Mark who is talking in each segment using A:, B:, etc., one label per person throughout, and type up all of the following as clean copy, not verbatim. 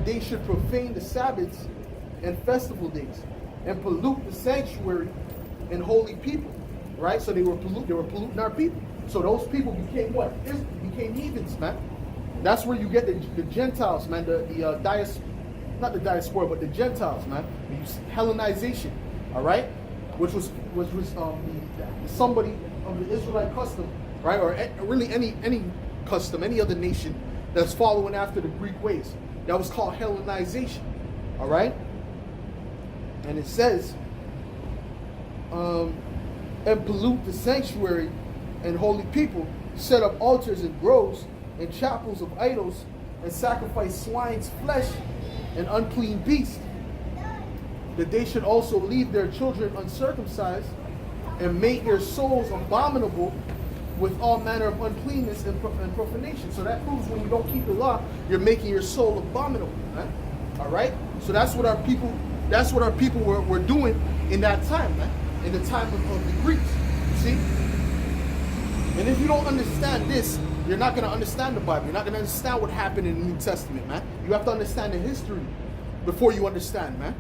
A: they should profane the Sabbaths and festival days, and pollute the sanctuary and holy people. Right? So they were polluting our people. So those people became what? Became heathens, man. That's where you get the Gentiles, man. Not the diaspora, but the Gentiles, man. Hellenization, all right, which was somebody of the Israelite custom, right, or really any custom, any other nation that's following after the Greek ways. That was called Hellenization, all right. And it says, and pollute the sanctuary and holy people, set up altars and groves and chapels of idols, and sacrifice swine's flesh and unclean beasts, that they should also leave their children uncircumcised, and make their souls abominable with all manner of uncleanness and profanation. So that proves when you don't keep the law, you're making your soul abominable. Right? All right. So that's what our people were doing in that time, man. In the time of the Greeks. You see. And if you don't understand this, you're not going to understand the Bible. You're not going to understand what happened in the New Testament, man. You have to understand the history before you understand, man.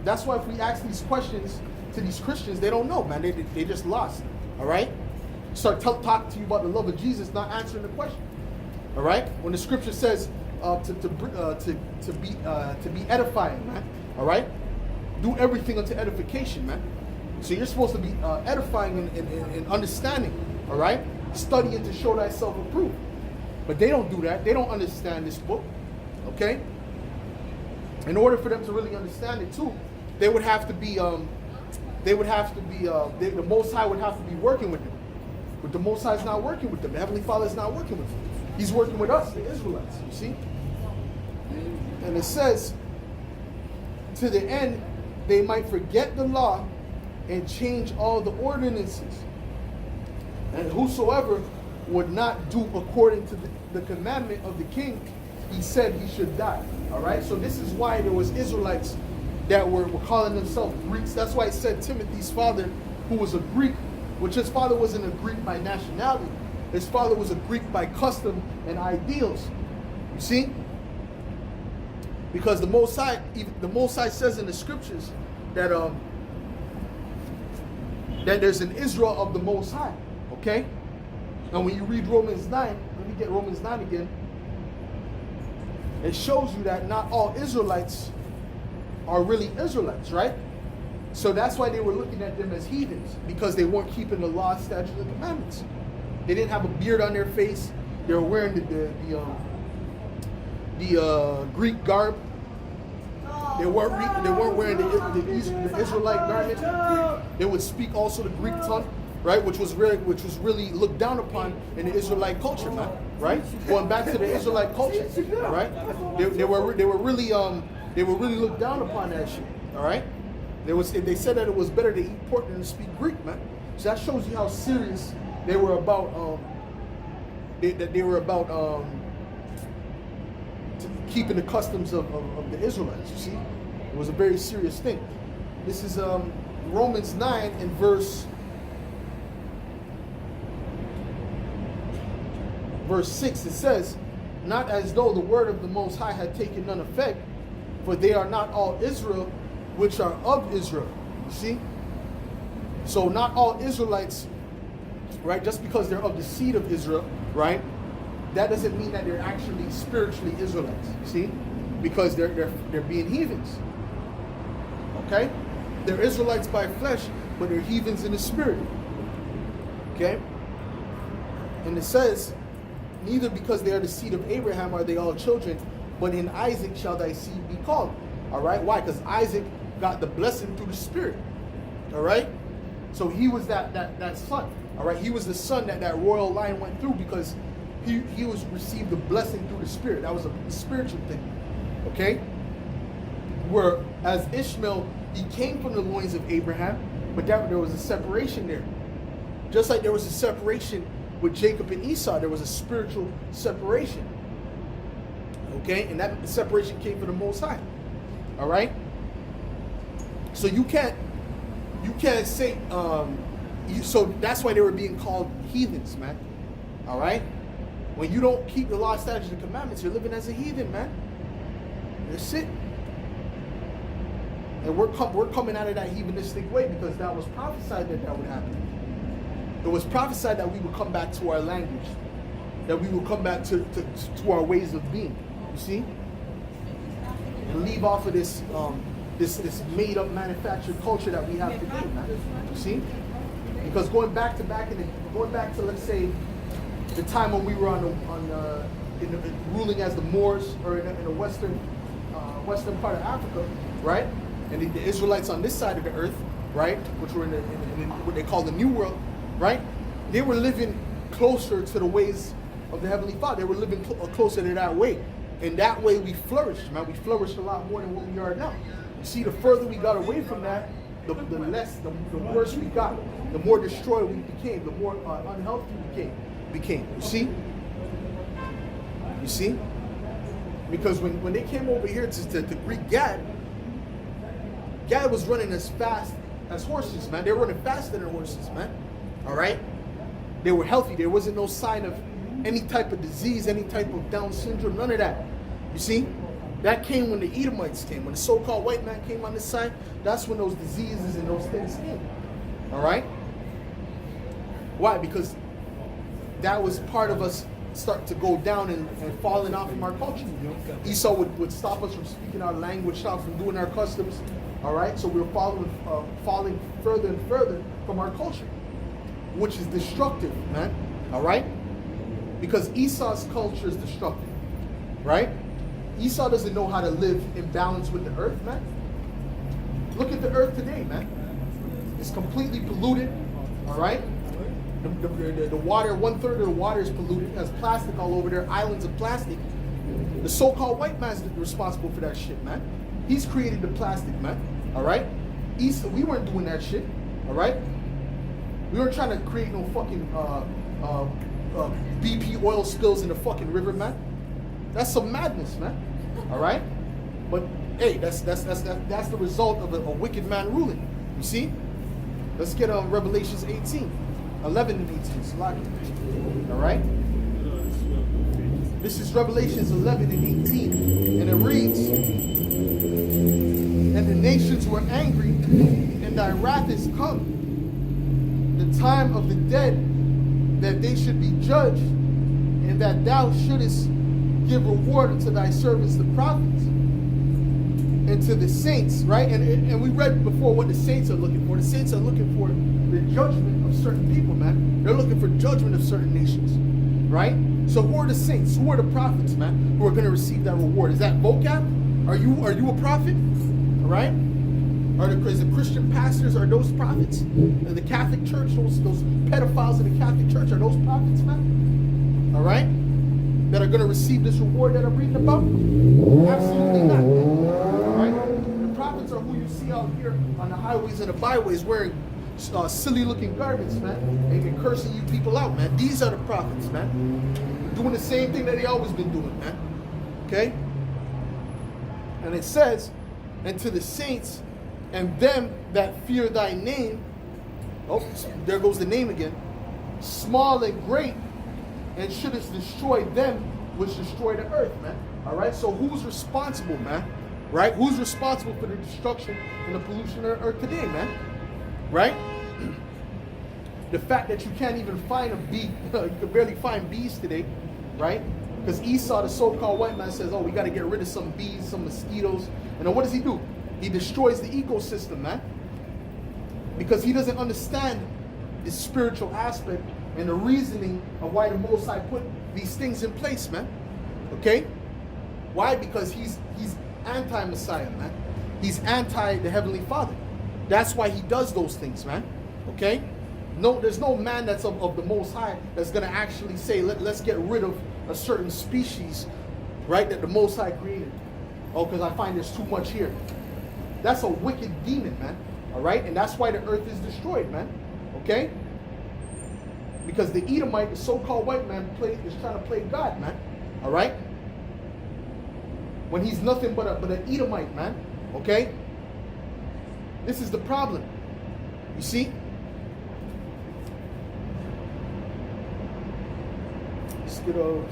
A: That's why if we ask these questions to these Christians, they don't know, man. They just lost, all right? Start talking to you about the love of Jesus, not answering the question, all right? When the scripture says to be edifying, man, all right? Do everything unto edification, man. So you're supposed to be edifying and understanding, all right? Studying to show thyself approved. But they don't do that. They don't understand this book, okay? In order for them to really understand it too, they would have to be, the Most High would have to be working with them. But the Most High is not working with them. The Heavenly Father is not working with them. He's working with us, the Israelites, you see? And it says, to the end, they might forget the law and change all the ordinances. And whosoever would not do according to the commandment of the king, he said he should die. All right? So this is why there was Israelites that were calling themselves Greeks. That's why it said Timothy's father, who was a Greek, which his father wasn't a Greek by nationality. His father was a Greek by custom and ideals. You see? Because the Most High says in the scriptures that that there's an Israel of the Most High. Okay? Now when you read Romans 9, let me get Romans 9 again. It shows you that not all Israelites are really Israelites, right? So that's why they were looking at them as heathens, because they weren't keeping the law, statutes, and commandments. They didn't have a beard on their face. They were wearing the Greek garb. They weren't wearing the Israelite garment. They would speak also the Greek tongue, right? Which was really looked down upon in the Israelite culture, man. Right? Going back to the Israelite culture, right? They were really looked down upon that shit. All right? They said that it was better to eat pork than to speak Greek, man. So that shows you how serious they were about keeping the customs of the Israelites. You see, it was a very serious thing. This is Romans 9 and verse 6. It says, "Not as though the word of the Most High had taken none effect, for they are not all Israel which are of Israel." You see? So not all Israelites, right? Just because they're of the seed of Israel, right? That doesn't mean that they're actually spiritually Israelites. You see? Because they're being heathens. Okay? They're Israelites by flesh, but they're heathens in the spirit. Okay? And it says, "Neither because they are the seed of Abraham are they all children, but in Isaac shall thy seed be called." All right? Why? Because Isaac got the blessing through the Spirit. All right? So he was that son. All right? He was the son that royal line went through because he received the blessing through the Spirit. That was a spiritual thing. Okay? Whereas Ishmael, he came from the loins of Abraham, but there was a separation there. Just like there was a separation with Jacob and Esau, there was a spiritual separation. Okay? And that separation came from the Most High. All right? So you can't say, so that's why they were being called heathens, man. All right? When you don't keep the law, statutes, and commandments, you're living as a heathen, man. sit. And we're coming out of that heathenistic way because that was prophesied that would happen. It was prophesied that we would come back to our language, that we would come back to our ways of being. You see, and leave off of this this made up manufactured culture that we have today, man. You see, because going back to let's say the time when we were ruling as the Moors or in the western part of Africa, right? And the Israelites on this side of the earth, right, which were in what they call the New World, right? They were living closer to the ways of the Heavenly Father. They were living closer to that way. And that way we flourished, man. We flourished a lot more than what we are now. You see, the further we got away from that, the worse we got. The more destroyed we became, the more unhealthy we became. You see? You see? Because when they came over here to Greek Gad was running as fast as horses, man. They were running faster than horses, man. All right? They were healthy. There wasn't no sign of any type of disease, any type of Down syndrome, none of that. You see? That came when the Edomites came. When the so-called white man came on this side, that's when those diseases and those things came. All right? Why? Because that was part of us start to go down and falling off from our culture. Esau would stop us from speaking our language, stop from doing our customs. All right? So we were falling further and further from our culture, which is destructive, man. All right? Because Esau's culture is destructive, right? Esau doesn't know how to live in balance with the earth, man. Look at the earth today, man. It's completely polluted, all right? The water, 1/3 of the water is polluted, has plastic all over there, islands of plastic. The so-called white man's responsible for that shit, man. He's created the plastic, man, all right? Esau, we weren't doing that shit, all right? We weren't trying to create no fucking BP oil spills in the fucking river, man. That's some madness, man. All right, but hey, that's the result of a wicked man ruling. You see? Let's get Revelations 18, 11 and 18. All right. This is Revelations 11 and 18, and it reads: "And the nations were angry, and thy wrath is come. The time of the dead, that they should be judged, and that thou shouldest give reward unto thy servants the prophets, and to the saints," right? And we read before what the saints are looking for. The saints are looking for the judgment of certain people, man. They're looking for judgment of certain nations, right? So who are the saints? Who are the prophets, man, who are going to receive that reward? Is that vocab? Are you a prophet? All right? Is the Christian pastors, are those prophets? The Catholic Church, those pedophiles in the Catholic Church, are those prophets, man? All right? That are going to receive this reward that I'm reading about? Absolutely not. All right? The prophets are who you see out here on the highways and the byways wearing silly-looking garments, man, and cursing you people out, man. These are the prophets, man. Doing the same thing that they always been doing, man. Okay? And it says, "And to the saints and them that fear thy name," oh, there goes the name again, "small and great, and shouldest destroy them which destroy the earth," man. All right, so who's responsible, man? Right? Who's responsible for the destruction and the pollution of the earth today, man? Right? The fact that you can't even find a bee, you can barely find bees today, right? Because Esau, the so-called white man, says, "Oh, we got to get rid of some bees, some mosquitoes." And then what does he do? He destroys the ecosystem, man. Because he doesn't understand the spiritual aspect and the reasoning of why the Most High put these things in place, man. Okay? Why? Because he's anti-Messiah, man. He's anti the Heavenly Father. That's why he does those things, man. Okay? No, there's no man that's of the Most High that's going to actually say, let's get rid of a certain species, right, that the Most High created. Oh, because I find there's too much here. That's a wicked demon, man. All right? And that's why the earth is destroyed, man. Okay? Because the Edomite, the so-called white man, is trying to play God, man. All right? When he's nothing but an Edomite, man. Okay? This is the problem. You see? Let's get a...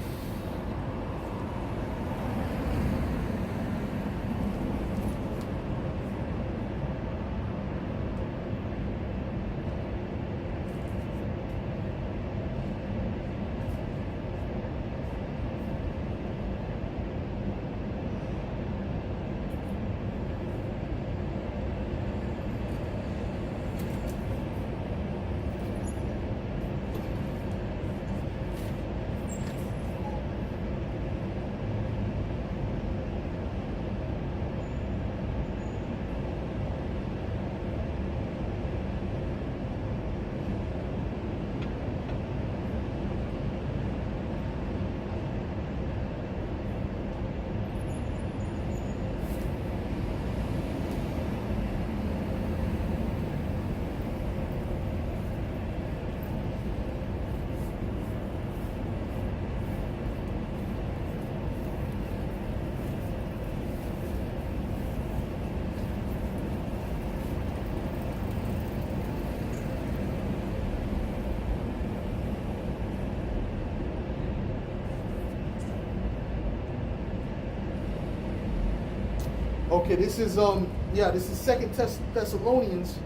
A: Okay, this is this is Second Thessalonians.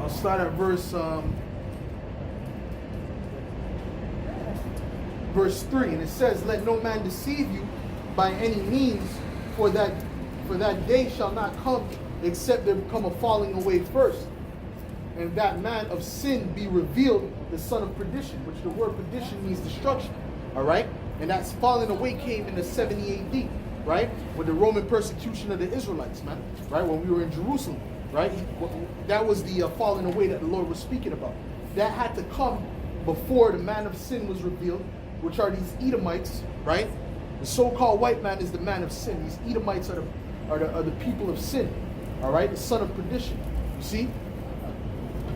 A: I'll start at verse 3, and it says, "Let no man deceive you by any means, for that day shall not come, except there come a falling away first, and that man of sin be revealed, the son of perdition," which the word perdition means destruction. All right, and that's falling away came in the 70 A.D. Right, with the Roman persecution of the Israelites, man. Right, when we were in Jerusalem. Right, that was the falling away that the Lord was speaking about. That had to come before the man of sin was revealed, which are these Edomites. Right, the so-called white man is the man of sin. These Edomites are the people of sin. All right, the son of perdition. You see,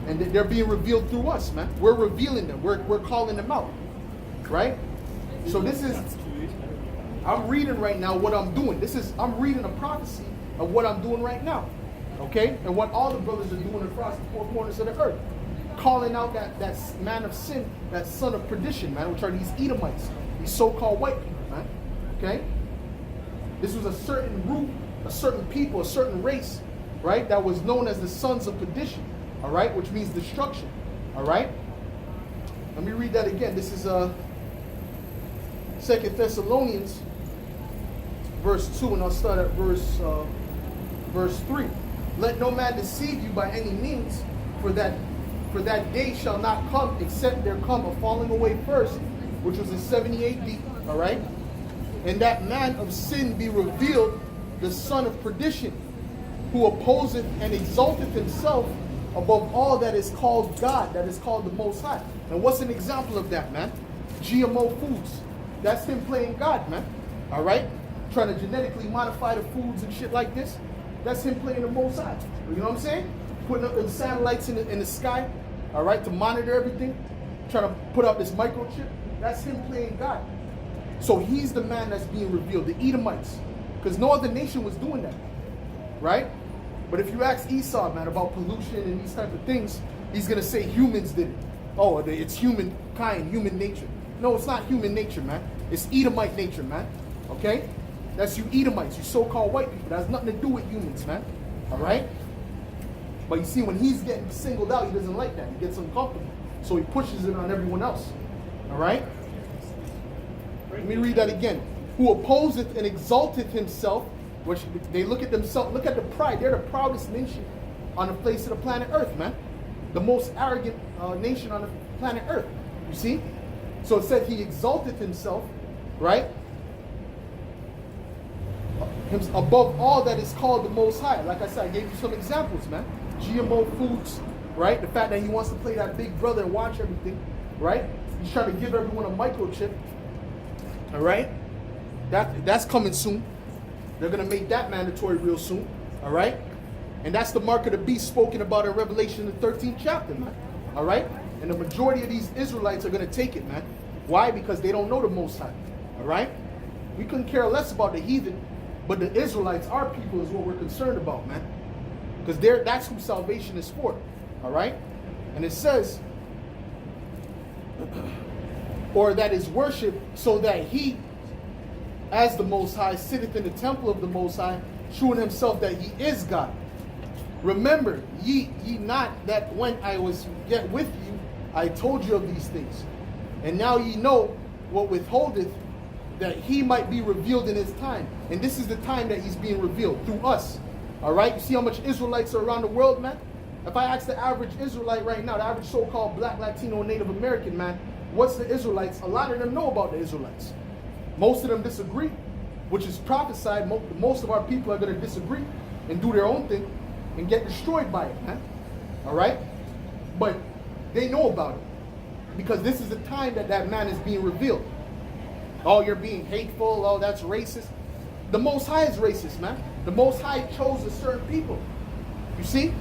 A: and they're being revealed through us, man. We're revealing them. We're calling them out. Right. So this is. I'm reading right now what I'm doing. I'm reading a prophecy of what I'm doing right now. Okay? And what all the brothers are doing across the four corners of the earth. Calling out that man of sin, that son of perdition, man, which are these Edomites, these so-called white people, man. Okay? This was a certain group, a certain people, a certain race, right, that was known as the sons of perdition, all right, which means destruction, all right? Let me read that again. This is 2 Thessalonians, verse 2, and I'll start at verse 3. "Let no man deceive you by any means, for that day shall not come, except there come a falling away first," which was in 70 A.D., all right? "And that man of sin be revealed, the son of perdition, who opposeth and exalteth himself above all that is called God," that is called the Most High. And what's an example of that, man? GMO foods. That's him playing God, man. All right? Trying to genetically modify the foods and shit like this. That's him playing the Most High. You know what I'm saying? Putting up them satellites in the sky, all right, to monitor everything. Trying to put up this microchip. That's him playing God. So he's the man that's being revealed, the Edomites. Because no other nation was doing that, right? But if you ask Esau, man, about pollution and these type of things, he's going to say humans did it. Oh, it's humankind, human nature. No, it's not human nature, man. It's Edomite nature, man. Okay? That's you Edomites, you so-called white people. That has nothing to do with humans, man. All right? But you see, when he's getting singled out, he doesn't like that. He gets uncomfortable. So he pushes it on everyone else. All right? Let me read that again. "Who opposeth and exalteth himself," which they look at themselves, look at the pride. They're the proudest nation on the face of the planet Earth, man. The most arrogant nation on the planet Earth. You see? So it said he exalteth himself, right? Above all that is called the Most High. Like I said, I gave you some examples, man. GMO foods, right? The fact that he wants to play that big brother and watch everything, right? He's trying to give everyone a microchip, all right? That's coming soon. They're going to make that mandatory real soon, all right? And that's the mark of the beast spoken about in Revelation, the 13th chapter, man, all right? And the majority of these Israelites are going to take it, man. Why? Because they don't know the Most High, all right? We couldn't care less about the heathen. But the Israelites, our people, is what we're concerned about, man. Because that's who salvation is for. All right? And it says, "Or that is worship, so that he, as the Most High, sitteth in the temple of the Most High, shewing himself that he is God. Remember ye not that when I was yet with you, I told you of these things. And now ye know what withholdeth, that he might be revealed in his time." And this is the time that he's being revealed through us. All right? You see how much Israelites are around the world, man? If I ask the average Israelite right now, the average so-called black, Latino, Native American, man, what's the Israelites? A lot of them know about the Israelites. Most of them disagree, which is prophesied. Most of our people are going to disagree and do their own thing and get destroyed by it, man. All right? But they know about it because this is the time that man is being revealed. Oh, you're being hateful. Oh, that's racist. The Most High is racist, man. The Most High chose a certain people. You see?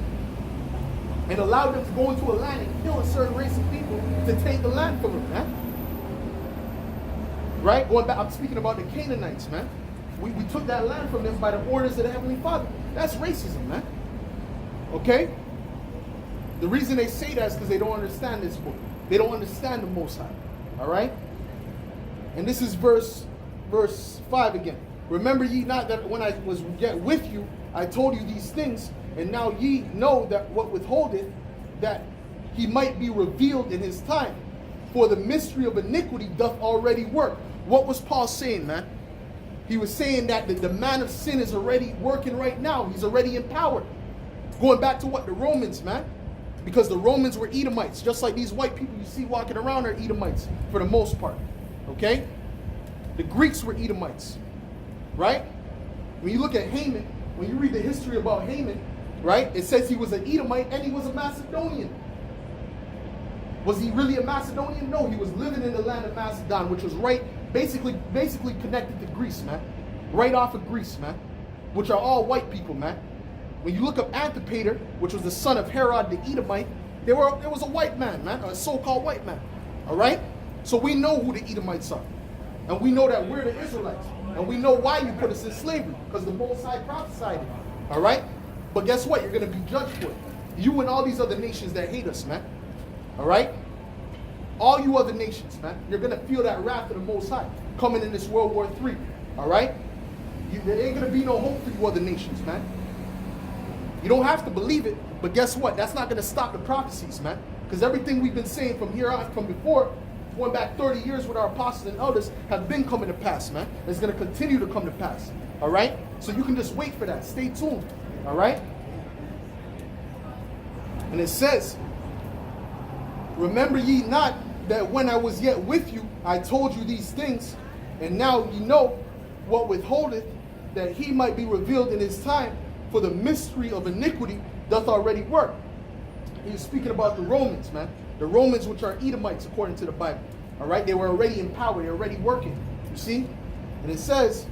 A: And allowed them to go into a land and kill a certain race of people to take the land from them, man. Right? Going back, I'm speaking about the Canaanites, man. We took that land from them by the orders of the Heavenly Father. That's racism, man. Okay? The reason they say that is because they don't understand this book. They don't understand the Most High. All right? And this is verse 5 again. Remember ye not that when I was yet with you, I told you these things, and now ye know that what withholdeth, that he might be revealed in his time. For the mystery of iniquity doth already work. What was Paul saying, man? He was saying that the man of sin is already working right now. He's already in power. Going back to what? The Romans, man. Because the Romans were Edomites. Just like these white people you see walking around are Edomites for the most part. Okay? The Greeks were Edomites. Right? When you look at Haman, when you read the history about Haman, right? It says he was an Edomite and he was a Macedonian. Was he really a Macedonian? No, he was living in the land of Macedon, which was right, basically connected to Greece, man. Right off of Greece, man. Which are all white people, man. When you look up Antipater, which was the son of Herod the Edomite, there was a white man, man, a so-called white man. All right? So we know who the Edomites are. And we know that we're the Israelites. And we know why you put us in slavery, because the Most High prophesied it. All right? But guess what? You're going to be judged for it. You and all these other nations that hate us, man. All right? All you other nations, man. You're going to feel that wrath of the Most High coming in this World War III. All right? There ain't going to be no hope for you other nations, man. You don't have to believe it, but guess what? That's not going to stop the prophecies, man. Because everything we've been saying from here on, from before, going back 30 years with our apostles and elders, have been coming to pass, man. It's going to continue to come to pass. All right? So you can just wait for that. Stay tuned. All right? And it says, remember ye not that when I was yet with you, I told you these things, and now ye know what withholdeth, that he might be revealed in his time, for the mystery of iniquity doth already work. He's speaking about the Romans, man. The Romans, which are Edomites, according to the Bible. All right? They were already in power. They're already working. You see? And it says,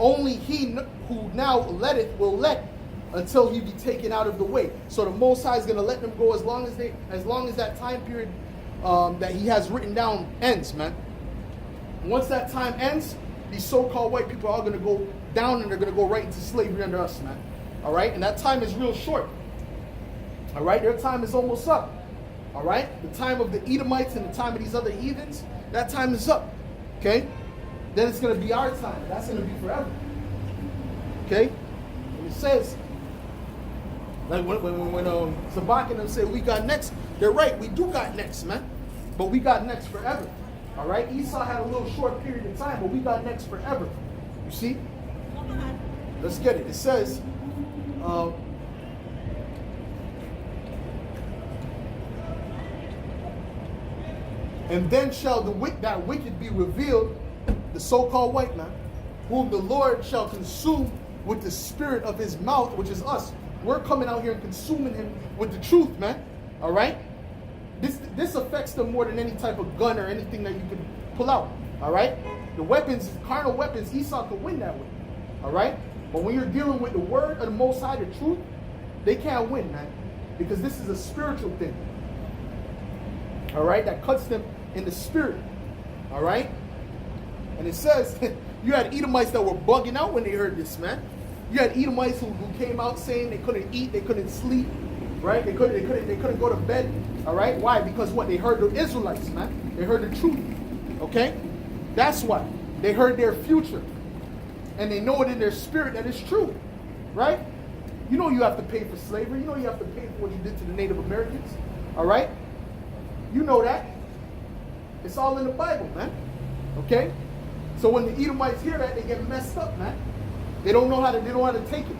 A: only he who now letteth will let until he be taken out of the way. So the Most High is going to let them go as long as that time period that he has written down ends, man. Once that time ends, these so-called white people are all going to go down and they're going to go right into slavery under us, man. All right? And that time is real short. All right? Their time is almost up. All right? The time of the Edomites and the time of these other heathens, that time is up. Okay? Then it's going to be our time. That's going to be forever. Okay? And it says, like when Sabak and them say we got next, they're right. We do got next, man. But we got next forever. All right? Esau had a little short period of time, but we got next forever. You see? Let's get it. It says, and then shall that wicked be revealed, the so-called white man, whom the Lord shall consume with the spirit of his mouth, which is us. We're coming out here and consuming him with the truth, man. All right? This affects them more than any type of gun or anything that you can pull out. All right? The weapons, carnal weapons, Esau could win that way. All right? But when you're dealing with the word of the Most High, the truth, they can't win, man. Because this is a spiritual thing. All right? That cuts them in the spirit. All right? And it says, you had Edomites that were bugging out when they heard this, man. You had Edomites who came out saying they couldn't eat, they couldn't sleep, right? They couldn't go to bed. All right? Why? Because what? They heard the Israelites, man. They heard the truth. Okay? That's why. They heard their future. And they know it in their spirit that it's true. Right? You know you have to pay for slavery. You know you have to pay for what you did to the Native Americans. All right? You know that. It's all in the Bible, man. Okay? So when the Edomites hear that, they get messed up, man. They don't know how to take it.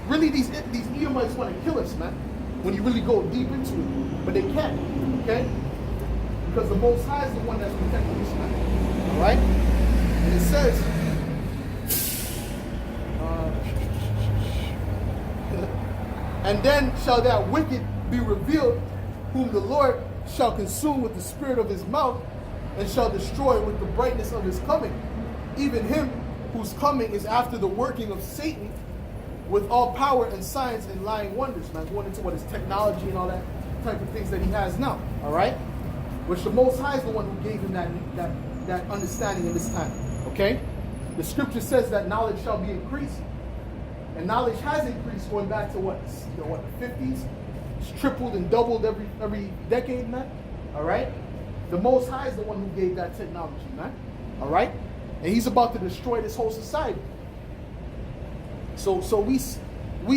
A: Really, these Edomites want to kill us, man. When you really go deep into it. But they can't. Okay? Because the Most High is the one that's protecting us, man. All right? And it says, and then shall that wicked be revealed, whom the Lord shall consume with the spirit of his mouth, and shall destroy with the brightness of his coming. Even him whose coming is after the working of Satan, with all power and signs and lying wonders, man. Going into what is technology and all that type of things that he has now. All right? Which the Most High is the one who gave him that understanding in this time. Okay? The scripture says that knowledge shall be increased. And knowledge has increased going back to what? The 50s? It's tripled and doubled every decade, man. All right? The Most High is the one who gave that technology, man. All right? And he's about to destroy this whole society. So we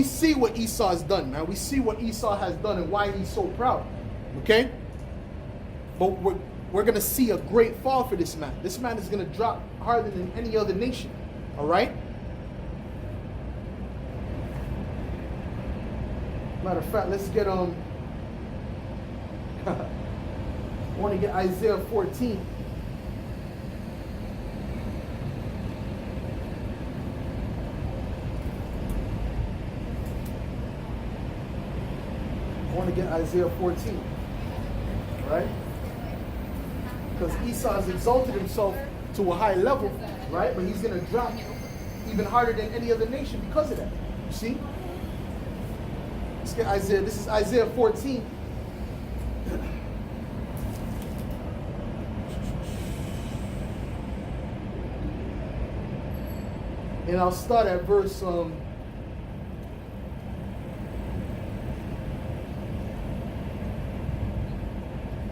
A: see what Esau has done, man. We see what Esau has done and why he's so proud. Okay? But we're going to see a great fall for this man. This man is going to drop harder than any other nation. All right? Matter of fact, let's get I want to get Isaiah 14. I want to get Isaiah 14. Right? Because Esau has exalted himself to a high level, right? But he's going to drop even harder than any other nation because of that. You see? Let's get Isaiah. This is Isaiah 14. And I'll start at verse I'll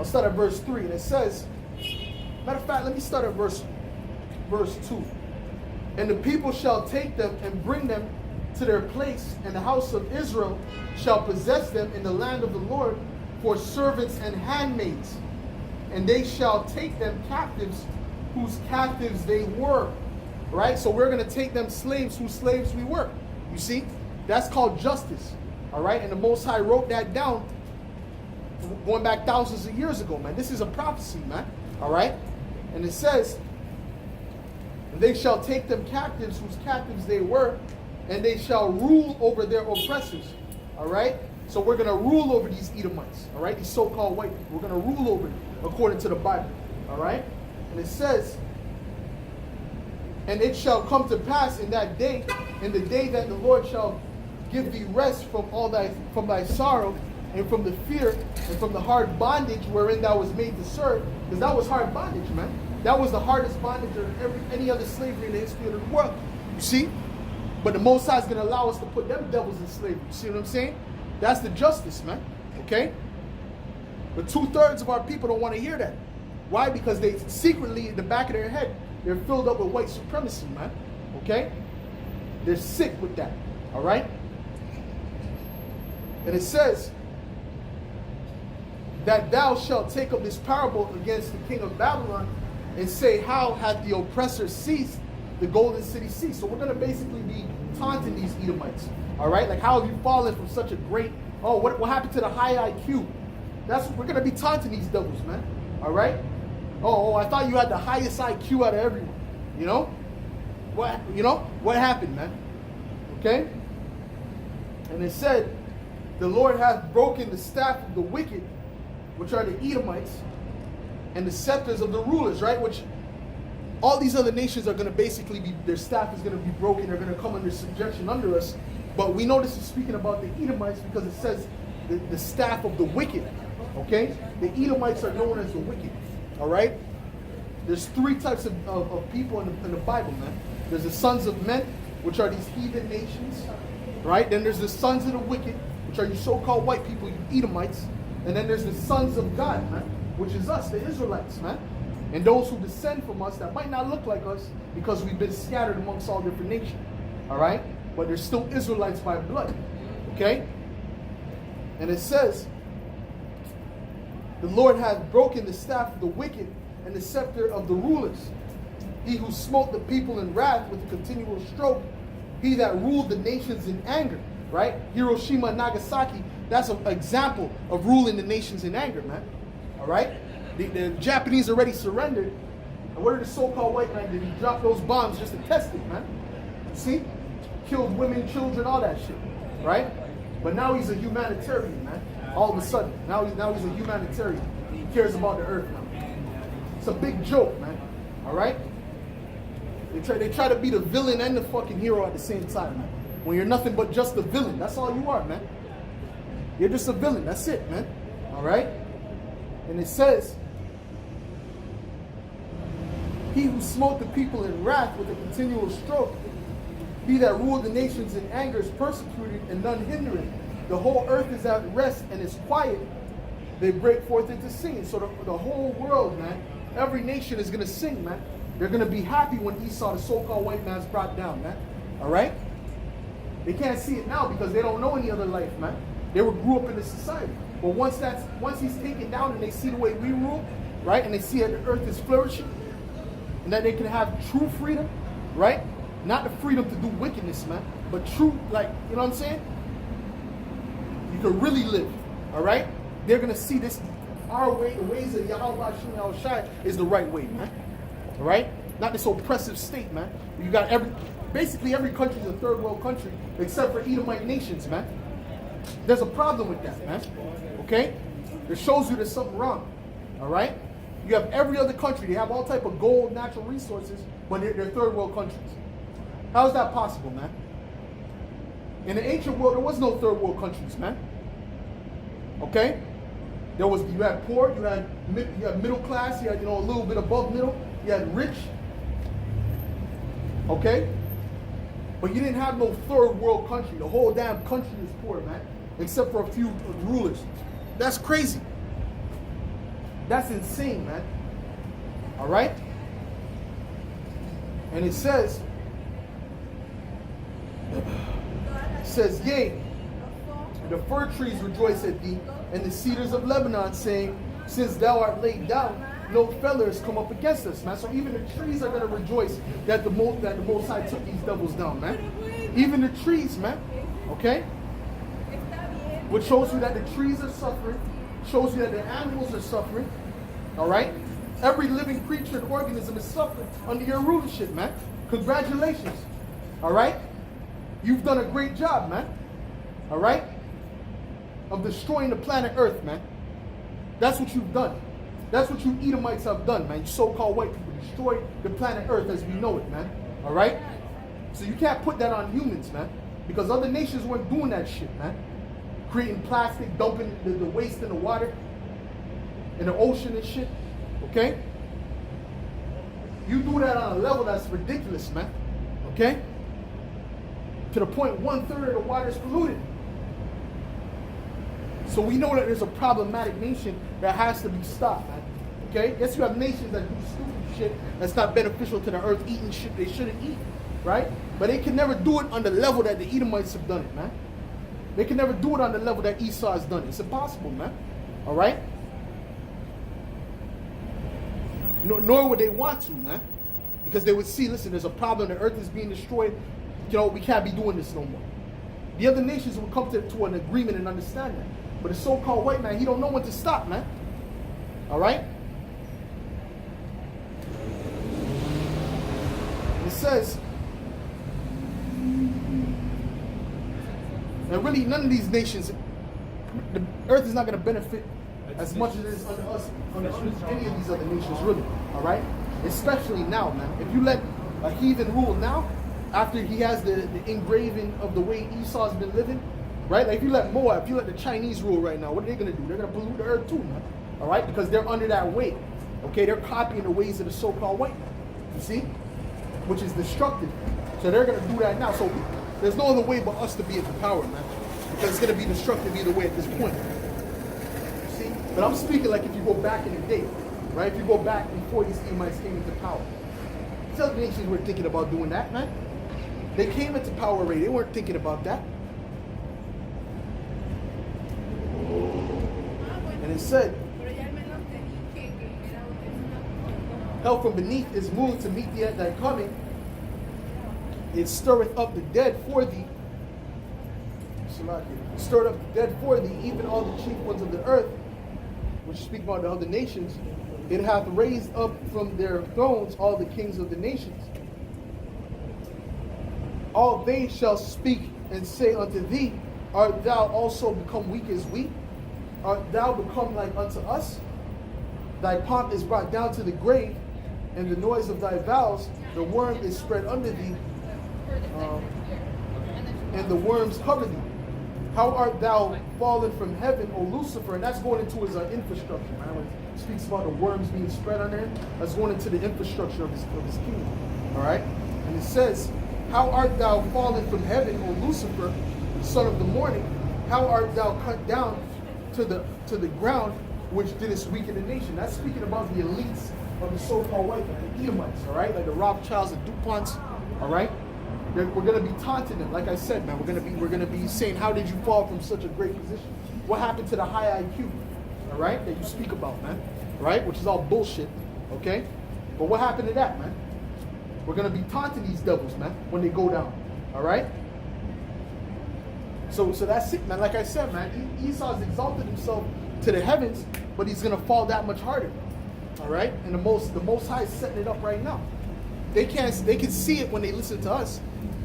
A: start at verse 3, and it says, matter of fact, let me start at verse 2. And the people shall take them and bring them to their place, and the house of Israel shall possess them in the land of the Lord for servants and handmaids. And they shall take them captives whose captives they were. Right? So we're going to take them slaves whose slaves we were. You see? That's called justice. All right? And the Most High wrote that down going back thousands of years ago, man. This is a prophecy, man. All right? And it says, they shall take them captives whose captives they were, and they shall rule over their oppressors. All right? So we're going to rule over these Edomites. All right? These so-called white people. We're going to rule over them according to the Bible. All right? And it says, and it shall come to pass in that day, in the day that the Lord shall give thee rest from thy sorrow, and from the fear, and from the hard bondage wherein thou was made to serve. Because that was hard bondage, man. That was the hardest bondage of any other slavery in the history of the world. You see? But the Most High is going to allow us to put them devils in slavery. You see what I'm saying? That's the justice, man. Okay? But 2/3 of our people don't want to hear that. Why? Because they secretly, in the back of their head, they're filled up with white supremacy, man. Okay? They're sick with that. All right? And it says that thou shalt take up this parable against the king of Babylon and say, how hath the oppressor ceased, the golden city ceased? So we're going to basically be taunting these Edomites. All right? Like, how have you fallen from such a great, what happened to the high IQ? That's what we're going to be taunting these devils, man. All right? Oh, I thought you had the highest IQ out of everyone. You know? What happened, man? Okay? And it said, the Lord hath broken the staff of the wicked, which are the Edomites, and the scepters of the rulers, right? Which all these other nations are going to basically be, their staff is going to be broken. They're going to come under subjection under us. But we know this is speaking about the Edomites because it says the staff of the wicked. Okay? The Edomites are known as the wicked. All right? There's 3 types of people in the Bible, man. There's the sons of men, which are these heathen nations. Right? Then there's the sons of the wicked, which are you so-called white people, you Edomites. And then there's the sons of God, man, which is us, the Israelites, man. And those who descend from us that might not look like us because we've been scattered amongst all different nations. All right? But they're still Israelites by blood. Okay? And it says, the Lord hath broken the staff of the wicked and the scepter of the rulers. He who smote the people in wrath with a continual stroke. He that ruled the nations in anger. Right? Hiroshima and Nagasaki, that's an example of ruling the nations in anger, man. All right? The Japanese already surrendered. And what are the so-called white men? Did he drop those bombs just to test it, man? See? Killed women, children, all that shit. Right? But now he's a humanitarian, man. All of a sudden. Now he's a humanitarian. He cares about the earth now. It's a big joke, man. All right? They try to be the villain and the fucking hero at the same time, man. When you're nothing but just a villain. That's all you are, man. You're just a villain. That's it, man. All right? And it says, he who smote the people in wrath with a continual stroke, he that ruled the nations in anger is persecuted and none hindered. The whole earth is at rest and is quiet. they break forth into singing. So the whole world, man, every nation is going to sing, man. They're going to be happy when Esau, the so-called white man, is brought down, man. All right? They can't see it now because they don't know any other life, man. They grew up in this society. But once he's taken down and they see the way we rule, right? And they see that the earth is flourishing and that they can have true freedom, right? Not the freedom to do wickedness, man, but true, like, you know what I'm saying? You can really live, all right? They're going to see this, our way, the ways of Yahweh Shai is the right way, man. All right? Not this oppressive state, man. You got basically every country is a third world country except for Edomite nations, man. There's a problem with that, man. Okay? It shows you there's something wrong. All right? You have every other country. They have all type of gold, natural resources, but they're third world countries. How is that possible, man? In the ancient world, there was no third world countries, man. Okay? You had poor, you had middle class, you had, a little bit above middle, you had rich. Okay? But you didn't have no third world country. The whole damn country is poor, man. Except for a few rulers. That's crazy. That's insane, man. All right? And it says, yea, the fir trees rejoice at thee, and the cedars of Lebanon, saying, since thou art laid down, no feller has come up against us, man. So even the trees are going to rejoice that the Most High took these devils down, man. Even the trees, man. Okay? Which shows you that the trees are suffering, shows you that the animals are suffering. All right? Every living creature and organism is suffering under your rulership, man. Congratulations. All right? You've done a great job, man. All right? Of destroying the planet Earth, man. That's what you've done. That's what you Edomites have done, man. You so-called white people destroyed the planet Earth as we know it, man. All right? So you can't put that on humans, man. Because other nations weren't doing that shit, man. Creating plastic, dumping the waste in the water, in the ocean and shit. Okay? You do that on a level that's ridiculous, man. Okay? To the point 1/3 of the water is polluted. So we know that there's a problematic nation that has to be stopped, man. Okay? Yes, you have nations that do stupid shit that's not beneficial to the earth, eating shit they shouldn't eat, right? But they can never do it on the level that the Edomites have done it, man. They can never do it on the level that Esau has done it. It's impossible, man. All right? Nor would they want to, man. Because they would see, listen, there's a problem, the earth is being destroyed. We can't be doing this no more. The other nations would come to an agreement and understand that. But the so-called white man, he don't know when to stop, man. All right? It says, and really none of these nations, the earth is not going to benefit as much as it is under us, under any of these other nations, really. All right? Especially now, man. If you let a heathen rule now, after he has the engraving of the way Esau's been living, right? Like if you let Moab, if you let the Chinese rule right now, what are they going to do? They're going to pollute the earth too, man. All right? Because they're under that weight. Okay? They're copying the ways of the so-called white man. You see? Which is destructive. So they're going to do that now. So there's no other way but us to be at the power, man. Because it's going to be destructive either way at this point. You see? But I'm speaking like if you go back in the day, right? If you go back before these Edomites came into power. These other nations were thinking about doing that, man. They came into power already. They weren't thinking about that. And it said, hell from beneath is moved to meet thee at thy coming. It stirreth up the dead for thee. Stirred up the dead for thee, even all the chief ones of the earth, which speak about the other nations. It hath raised up from their thrones all the kings of the nations. All they shall speak and say unto thee, art thou also become weak as we? Art thou become like unto us? Thy pomp is brought down to the grave, and the noise of thy vows, the worm is spread under thee, and the worms cover thee. How art thou fallen from heaven, O Lucifer? And that's going into his infrastructure, man. When it speaks about the worms being spread under him, that's going into the infrastructure of his kingdom. All right? And it says, how art thou fallen from heaven, O Lucifer, son of the morning? How art thou cut down to the ground, which didst weaken the nation. That's speaking about the elites of the so-called white man, the Edomites, all right? Like the Rothschilds and DuPonts, all right? We're going to be taunting them. Like I said, man, we're going to be saying, how did you fall from such a great position? What happened to the high IQ, all right, that you speak about, man, right? Which is all bullshit, okay? But what happened to that, man? We're going to be taunting these devils, man, when they go down, all right? So that's it, man. Like I said, man, Esau's exalted himself to the heavens, but he's going to fall that much harder, all right? And the Most High is setting it up right now. They can see it when they listen to us.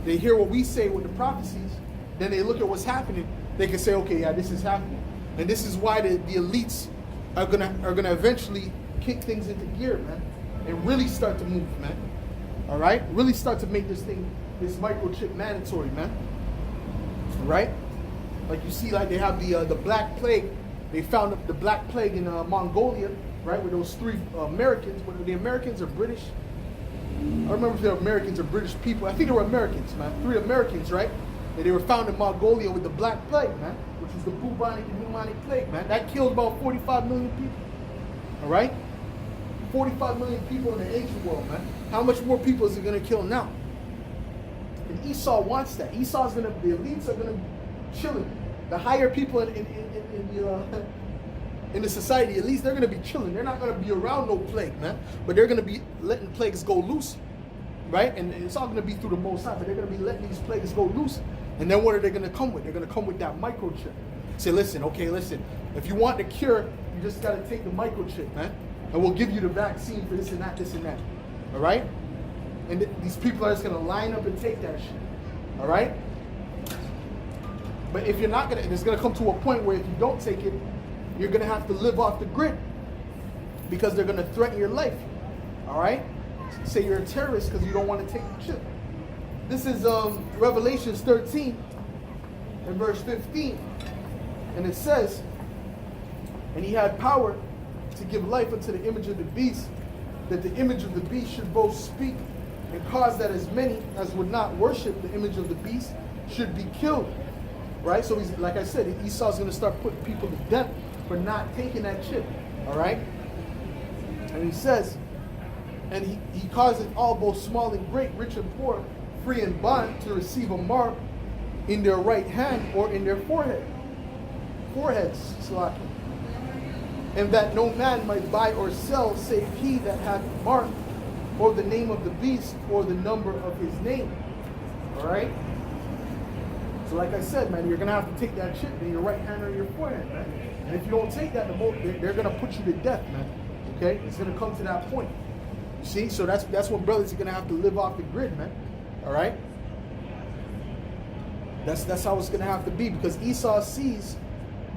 A: They hear what we say with the prophecies. Then they look at what's happening. They can say, okay, yeah, this is happening. And this is why the elites are gonna eventually kick things into gear, man, and really start to move, man. All right, really start to make this microchip mandatory, man. All right, like you see, like they have the Black Plague. They found the Black Plague in Mongolia, right, with those 3 Americans. Whether the Americans or British, I don't remember if they're Americans or British people. I think they were Americans, man. 3 Americans, right? And they were found in Mongolia with the Black Plague, man, which was the bubonic and pneumonic plague, man. That killed about 45 million people. All right? 45 million people in the ancient world, man. How much more people is it going to kill now? And Esau wants that. The elites are going to be chilling. The higher people in the society, at least they're going to be chilling. They're not going to be around no plague, man. But they're going to be letting plagues go loose, right? And it's all going to be through the Most High, but they're going to be letting these plagues go loose. And then what are they going to come with? They're going to come with that microchip. Say, listen, if you want the cure, you just got to take the microchip, man. And we'll give you the vaccine for this and that, all right? And these people are just going to line up and take that shit, all right? But if you're not going to, it's going to come to a point where if you don't take it, you're going to have to live off the grid because they're going to threaten your life, all right? Say you're a terrorist because you don't want to take the chip. This is Revelations 13 and verse 15. And it says, and he had power to give life unto the image of the beast, that the image of the beast should both speak and cause that as many as would not worship the image of the beast should be killed. Right? So he's, like I said, Esau's going to start putting people to death for not taking that chip. All right? And he says, and he causes all, both small and great, rich and poor, free and bond, to receive a mark in their right hand or in their foreheads, Slaki. And that no man might buy or sell save he that hath marked, or the name of the beast, or the number of his name. All right? So like I said, man, you're going to have to take that chip in your right hand or your forehead, man. And if you don't take that, they're going to put you to death, man. Okay? It's going to come to that point. You see? So that's when brothers are going to have to live off the grid, man. All right? That's how it's going to have to be, because Esau sees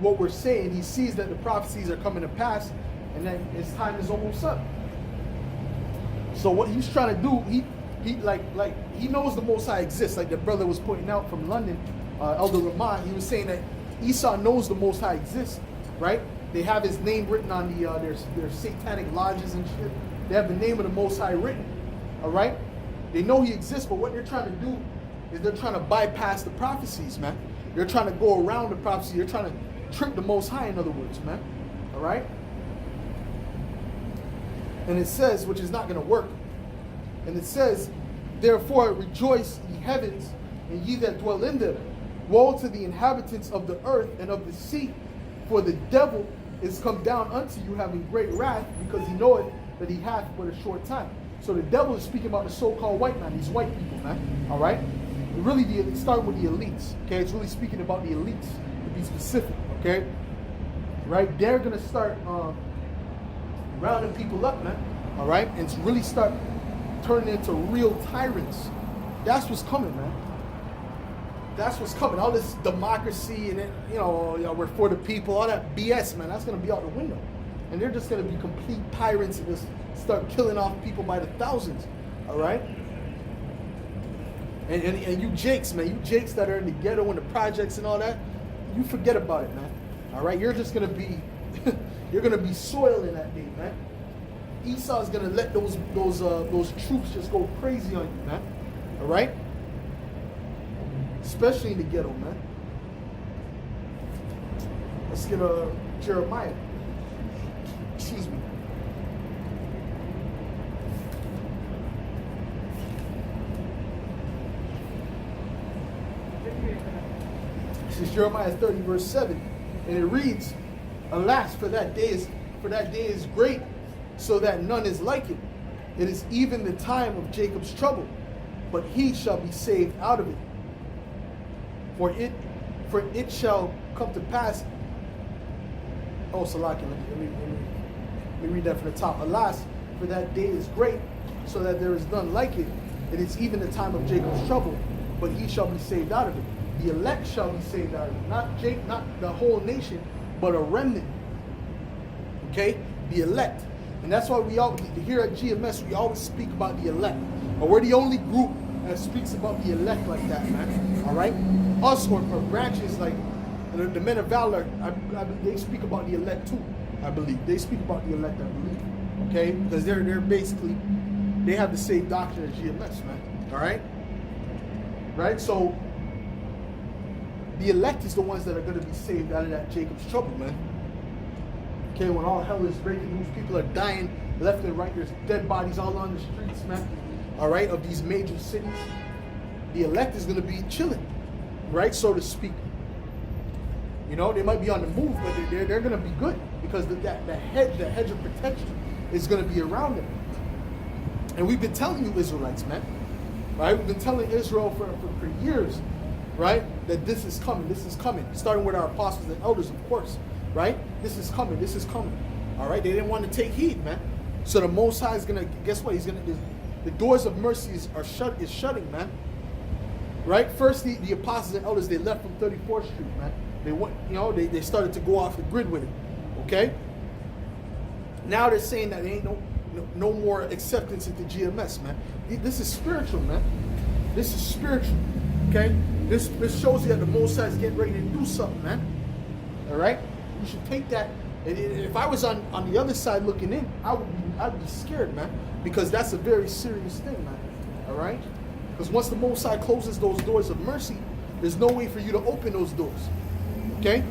A: what we're saying. He sees that the prophecies are coming to pass, and then his time is almost up. So what he's trying to do, he knows the Most High exists, like the brother was pointing out from London, Elder Rahman. He was saying that Esau knows the Most High exists, right? They have his name written on their satanic lodges and shit. They have the name of the Most High written, all right? They know he exists, but what they're trying to do is they're trying to bypass the prophecies, man. They're trying to go around the prophecy. They're trying to trick the Most High, in other words, man. All right? And it says, which is not going to work. And it says, therefore rejoice, ye heavens, and ye that dwell in them. Woe to the inhabitants of the earth and of the sea, for the devil is come down unto you, having great wrath, because he knoweth that he hath but a short time. So the devil is speaking about the so-called white man, these white people, man. All right? Really, start with the elites. Okay, it's really speaking about the elites, to be specific. Okay, right? They're gonna start rounding people up, man. All right, and it's really start turning into real tyrants. That's what's coming, man. That's what's coming. All this democracy and then, we're for the people, all that BS, man. That's gonna be out the window, and they're just gonna be complete tyrants and just start killing off people by the thousands. All right. And you jakes, man, you jakes that are in the ghetto and the projects and all that, you forget about it, man. All right, you're just gonna be, you're gonna be soil in that day, man. Esau's gonna let those troops just go crazy on you, man. All right, especially in the ghetto, man. Let's get Jeremiah. This is Jeremiah 30, verse 7. And it reads, Alas, for that day is great, so that none is like it. It is even the time of Jacob's trouble, but he shall be saved out of it. For it shall come to pass. Oh, Salaki, let me read that from the top. Alas, for that day is great, so that there is none like it. It is even the time of Jacob's trouble, but he shall be saved out of it. The elect shall be saved out of it. Not the whole nation, but a remnant. Okay? The elect. And that's why here at GMS, we always speak about the elect. Or we're the only group that speaks about the elect like that, man. All right? Us or branches like the men of valor, they speak about the elect too, I believe. They speak about the elect, I believe. Okay? Because they're basically, they have the same doctrine as GMS, man. All right? Right? So, the elect is the ones that are going to be saved out of that Jacob's trouble, man. Okay, when all hell is breaking loose, people are dying left and right. There's dead bodies all on the streets, man. All right, of these major cities. The elect is going to be chilling, right, so to speak. You know, they might be on the move, but they're going to be good because the hedge of protection is going to be around them. And we've been telling you Israelites, man. Right? We've been telling Israel for years, right, that this is coming, starting with our apostles and elders, of course, right? This is coming. All right? They didn't want to take heed, man. So the Most High is going to, guess what? The doors of mercy is shutting, man. Right? First, the apostles and elders, they left from 34th Street, man. They went, they started to go off the grid with it, okay? Now they're saying that there ain't no more acceptance into GMS, man. This is spiritual, man. This is spiritual, okay? This shows you that the Most High is getting ready to do something, man. All right? You should take that. And if I was on the other side looking in, I'd be scared, man, because that's a very serious thing, man. All right? Because once the Most High closes those doors of mercy, there's no way for you to open those doors. Okay?